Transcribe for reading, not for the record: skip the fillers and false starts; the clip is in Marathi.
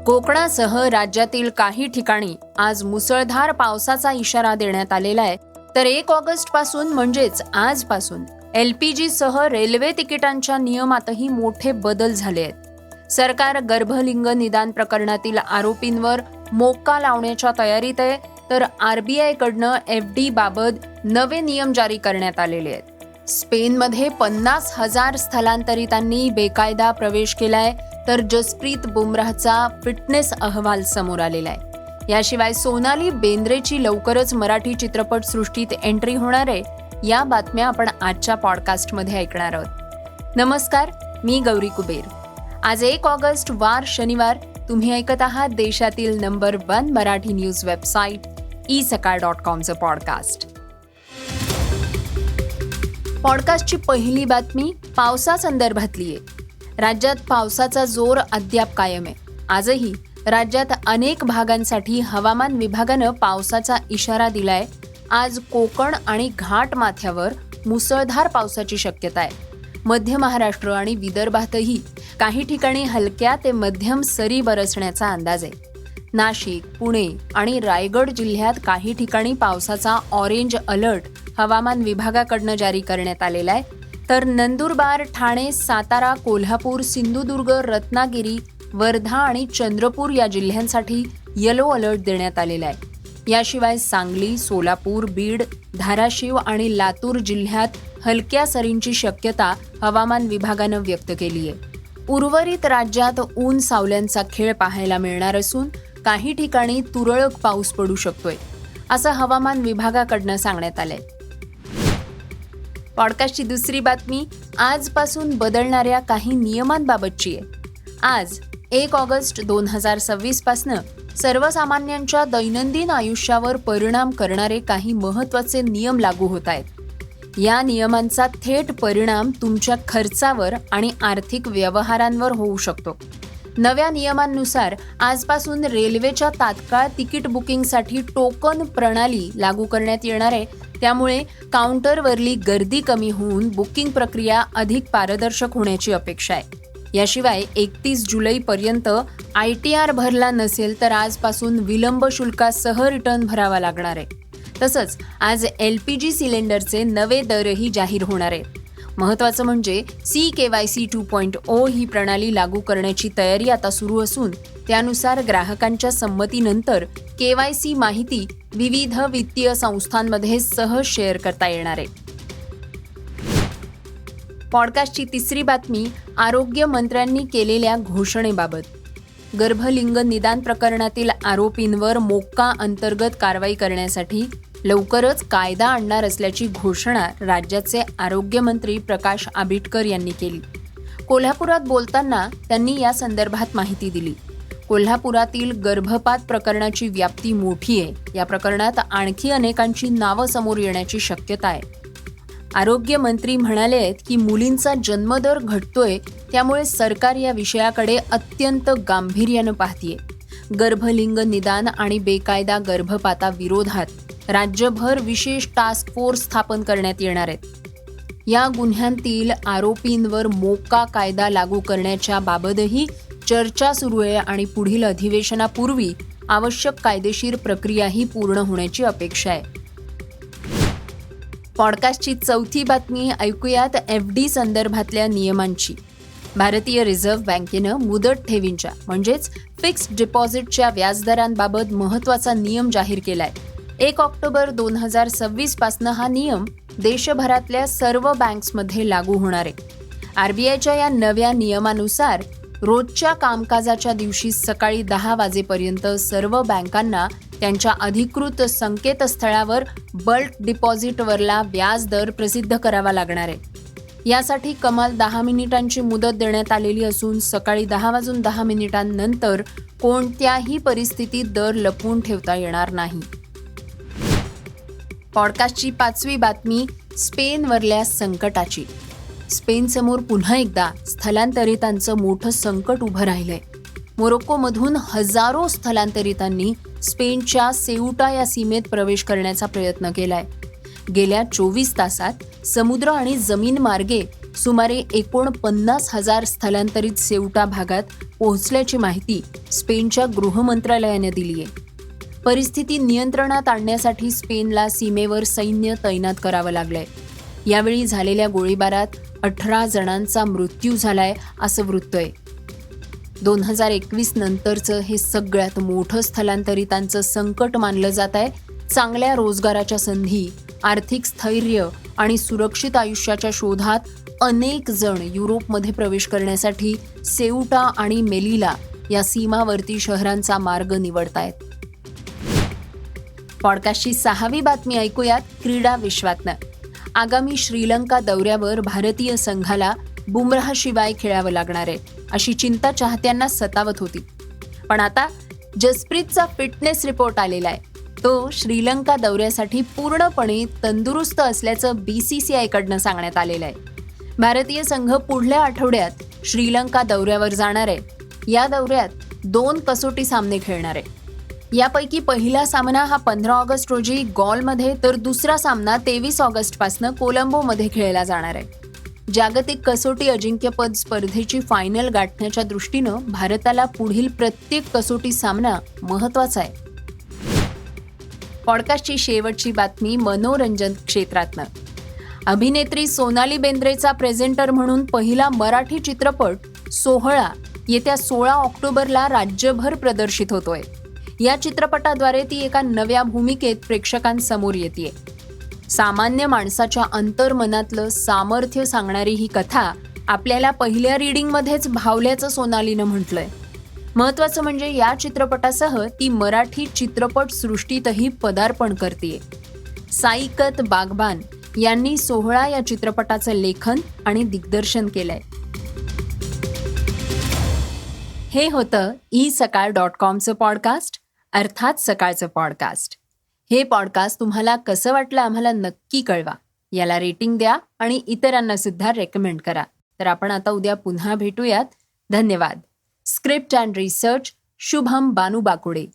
कोकणासह राज्यातील काही ठिकाणी आज मुसळधार पावसाचा इशारा देण्यात आलेला आहे. तर 1 ऑगस्ट पासून म्हणजेच आजपासून LPG सह रेल्वे तिकिटांच्या नियमातही मोठे बदल झाले आहेत. सरकार गर्भलिंग निदान प्रकरणातील आरोपींवर मोक्का लावण्याच्या तयारीत आहे. तर RBI कडनं FD बाबत नवे नियम जारी करण्यात आलेले आहेत. स्पेनमध्ये 50,000 स्थलांतरितांनी बेकायदा प्रवेश केलाय. तर जसप्रीत बुमराहचा फिटनेस अहवाल समोर आलेला आहे. याशिवाय सोनाली बेंद्रेची लवकरच मराठी चित्रपट सृष्टीत एंट्री होणार आहे. या बातम्या आपण आजच्या पॉडकास्टमध्ये ऐकणार आहोत. नमस्कार, मी गौरी कुबेर. आज 1 ऑगस्ट वार शनिवार. तुम्ही ऐकत आहात देशातील number 1 Marathi news website isakal.com podcast. पॉडकास्टची पहिली बातमी पावसासंदर्भातली आहे. राज्यात पावसाचा जोर अद्याप कायम आहे. आजही राज्यात अनेक भागांसाठी हवामान विभागानं पावसाचा इशारा दिलाय. आज कोकण आणि घाट माथ्यावर मुसळधार पावसाची शक्यता आहे. मध्य महाराष्ट्र आणि विदर्भातही काही ठिकाणी हलक्या ते मध्यम सरी बरसण्याचा अंदाज आहे. नाशिक, पुणे आणि रायगड जिल्ह्यात काही ठिकाणी पावसाचा ऑरेंज अलर्ट हवामान विभागाकडनं जारी करण्यात आलेला आहे. तर नंदुरबार, ठाणे, सातारा, कोल्हापूर, सिंधुदुर्ग, रत्नागिरी, वर्धा आणि चंद्रपूर या जिल्ह्यांसाठी येलो अलर्ट देण्यात आलेला आहे. याशिवाय सांगली, सोलापूर, बीड, धाराशिव आणि लातूर जिल्ह्यात हलक्या सरींची शक्यता हवामान विभागानं व्यक्त केली आहे. उर्वरित राज्यात ऊन सावल्यांचा खेळ पाहायला मिळणार असून काही ठिकाणी तुरळक पाऊस पडू शकतोय, असं हवामान विभागाकडनं सांगण्यात आलंय. पॉडकास्टची दुसरी बातमी आजपासून बदलणाऱ्या काही नियमांबाबतची आहे. आज 1 ऑगस्ट 2026 पासनं सर्वसामान्यांच्या दैनंदिन आयुष्यावर परिणाम करणारे काही महत्त्वाचे नियम लागू होत आहेत. या नियमांचा थेट परिणाम तुमच्या खर्चावर आणि आर्थिक व्यवहारांवर होऊ शकतो. नव्या नियमांनुसार आजपासून रेल्वेच्या तात्काळ तिकीट बुकिंगसाठी टोकन प्रणाली लागू करण्यात येणार आहे. त्यामुळे काउंटरवरली गर्दी कमी होऊन बुकिंग प्रक्रिया अधिक पारदर्शक होण्याची अपेक्षा आहे. याशिवाय 31 जुलैपर्यंत ITR भरला नसेल तर आजपासून विलंब शुल्कासह रिटर्न भरावा लागणार आहे. तसंच आज LPG सिलेंडरचे नवे दरही जाहीर होणार आहेत. महत्त्वाचं म्हणजे CKYC 2.0 ही प्रणाली लागू करण्याची तयारी आता सुरू असून त्यानुसार ग्राहकांच्या संमतीनंतर KYC माहिती विविध वित्तीय संस्थांमध्ये सहज शेअर करता येणार आहे. पॉडकास्टची तिसरी बातमी आरोग्य मंत्र्यांनी केलेल्या घोषणेबाबत. गर्भलिंग निदान प्रकरणातील आरोपींवर मोक्का अंतर्गत कारवाई करण्यासाठी लवकरच कायदा आणणार असल्याची घोषणा राज्याचे आरोग्यमंत्री प्रकाश आंबेडकर यांनी केली. कोल्हापुरात बोलताना त्यांनी या संदर्भात माहिती दिली. कोल्हापुरातील गर्भपात प्रकरणाची व्याप्ती मोठी आहे. या प्रकरणात आणखी अनेकांची नावं समोर येण्याची शक्यता आहे. आरोग्यमंत्री म्हणाले आहेत की मुलींचा जन्मदर घटतोय, त्यामुळे सरकार या विषयाकडे अत्यंत गांभीर्यानं पाहतीये. गर्भलिंग निदान आणि बेकायदा गर्भपाताविरोधात राज्यभर विशेष टास्क फोर्स स्थापन करण्यात येणार आहेत. या गुन्ह्यांतील आरोपींवर मोक्का कायदा लागू करण्याच्या बाबतही चर्चा सुरू आहे आणि पुढील अधिवेशनापूर्वी आवश्यक कायदेशीर प्रक्रियाही पूर्ण होण्याची अपेक्षा आहे. पॉडकास्टची चौथी बातमी ऐकूयात FD संदर्भातल्या नियमांची. भारतीय रिझर्व्ह बँकेनं मुदत ठेवींच्या म्हणजेच फिक्स्ड डिपॉझिटच्या व्याजदरांबाबत महत्त्वाचा नियम जाहीर केलाय. 1 ऑक्टोबर 2026 पासून हा नियम देशभरातल्या सर्व बँक्समध्ये लागू होणार आहे. RBIच्या या नव्या नियमानुसार रोजच्या कामकाजाच्या दिवशी सकाळी 10 वाजेपर्यंत सर्व बँकांना त्यांच्या अधिकृत संकेतस्थळावर बल्क डिपॉझिटवरला व्याज दर प्रसिद्ध करावा लागणार आहे. यासाठी कमाल 10 मिनिटांची मुदत देण्यात आलेली असून सकाळी 10:10 कोणत्याही परिस्थितीत दर लपवून ठेवता येणार नाही. पॉडकास्टची पाचवी बातमी स्पेनवरल्या संकटाची. स्पेनसमोर पुन्हा एकदा स्थलांतरितांचं मोठं संकट उभं राहिलंय. मोरोक्कोमधून हजारो स्थलांतरितांनी स्पेनच्या सेउटा या सीमेत प्रवेश करण्याचा प्रयत्न केलाय. गेल्या 24 तासात समुद्र आणि जमीन मार्गे सुमारे 49,000 स्थलांतरित सेउटा भागात पोहोचल्याची माहिती स्पेनच्या गृह मंत्रालयाने दिली आहे. परिस्थिती नियंत्रणात आणण्यासाठी स्पेनला सीमेवर सैन्य तैनात करावं लागलंय. यावेळी झालेल्या गोळीबारात 18 जणांचा मृत्यू झालाय असं वृत्त आहे. 2021 नंतरचं हे सगळ्यात मोठं स्थलांतरितांचं संकट मानलं जात आहे. चांगल्या रोजगाराच्या संधी, आर्थिक स्थैर्य आणि सुरक्षित आयुष्याच्या शोधात अनेक जण युरोपमध्ये प्रवेश करण्यासाठी सेउटा आणि मेलिला या सीमावर्ती शहरांचा मार्ग निवडतायत. पॉडकास्टची 6वी बातमी ऐकूयात क्रीडा विश्वातनं. आगामी श्रीलंका दौऱ्यावर भारतीय संघाला बुमराहशिवाय खेळावं लागणार आहे अशी चिंता चाहत्यांना सतावत होती. पण आता जसप्रीतचा फिटनेस रिपोर्ट आलेला आहे. तो श्रीलंका दौऱ्यासाठी पूर्णपणे तंदुरुस्त असल्याचं BCCI कडनं सांगण्यात आलेलं आहे. भारतीय संघ पुढल्या आठवड्यात श्रीलंका दौऱ्यावर जाणार आहे. या दौऱ्यात 2 कसोटी सामने खेळणार आहे. यापैकी पहिला सामना हा 15 ऑगस्ट रोजी गॉलमध्ये, तर दुसरा सामना 23 ऑगस्टपासून कोलंबोमध्ये खेळला जाणार आहे. जागतिक कसोटी अजिंक्यपद स्पर्धेची फायनल गाठण्याच्या दृष्टीनं भारताला पुढील प्रत्येक कसोटी सामना महत्त्वाचा आहे. पॉडकास्टची शेवटची बातमी मनोरंजन क्षेत्रातनं. अभिनेत्री सोनाली बेंद्रेचा प्रेझेंटर म्हणून पहिला मराठी चित्रपट सोहळा येत्या 16 ऑक्टोबरला राज्यभर प्रदर्शित होतोय. या चित्रपटाद्वारे ती एका नव्या भूमिकेत प्रेक्षकांसमोर येतेय. सामान्य माणसाच्या अंतर्मनातलं सामर्थ्य सांगणारी ही कथा आपल्याला पहिल्या रीडिंगमध्येच भावल्याचं सोनालीनं म्हटलंय. महत्त्वाचं म्हणजे या चित्रपटासह ती मराठी चित्रपट सृष्टीतही पदार्पण करतेय. साईकत बागबान यांनी सोहळा या चित्रपटाचं लेखन आणि दिग्दर्शन केलंय. हे होतं isakal.comचं पॉडकास्ट, अर्थात सकाळचं पॉडकास्ट. हे पॉडकास्ट तुम्हाला कसं वाटलं आम्हाला नक्की कळवा. याला रेटिंग द्या आणि इतरांना सुद्धा रेकमेंड करा. तर आपण आता उद्या पुन्हा भेटूयात. धन्यवाद. Script and research Shubham Banu Bakude.